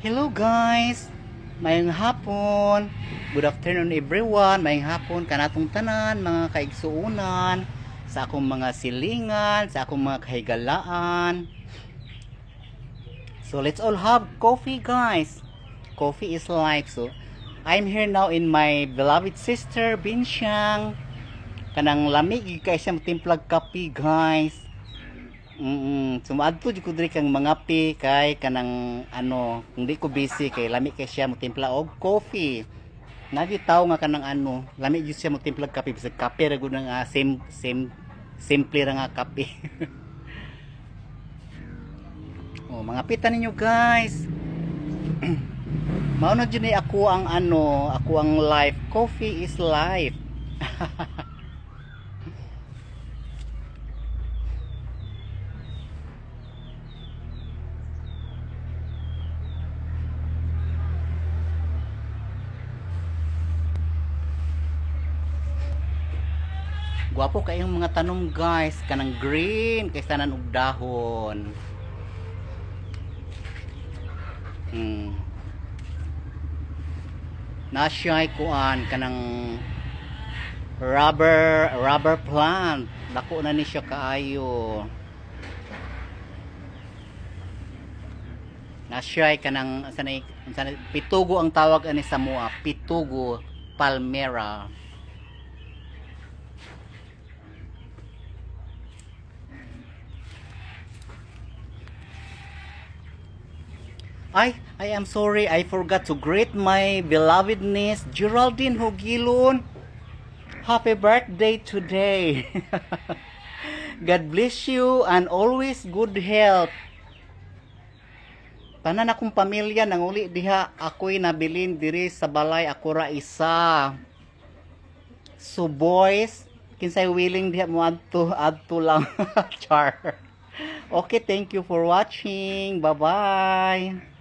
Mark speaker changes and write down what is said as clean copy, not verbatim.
Speaker 1: Hello guys! Mayong hapon. Good afternoon everyone. Mayong hapon kanatong tanan, mga kaigsuunan, sa akong mga silingan, sa akong mga kahigalaan. So let's all have coffee guys. Coffee is life. So I'm here now in my beloved sister Binsyang. Kanang lamig kay siya timplag kape guys. Sumadto jud ko diri kang mga pi kay kanang ano, kung di ko busy kay lami kay siya mo timpla og coffee. Nagitaw nga kanang ano, lami jud siya mo timpla og kape bisag kape ra gud nga simple ra nga kape. Oh, mga pita ninyo guys. Mao na jud ni ako ang ano, ako ang life. Coffee is life. Gwapo kayong mga tanom guys, kanang green kay tanan og dahon. Nasyay kuan kanang rubber plant. Dako na ni siya kaayo. Nasyay kanang sanay pitugo ang tawag ani sa mua, pitugo palmera. I am sorry, I forgot to greet my beloved niece, Geraldine Hugilon. Happy birthday today. God bless you and always good health. Tanan akong pamilya nang uli diha, ako'y nabilin diri sa balay, ako ra isa. So boys, kinsay willing diha mo adto lang. Char. Okay, thank you for watching. Bye-bye.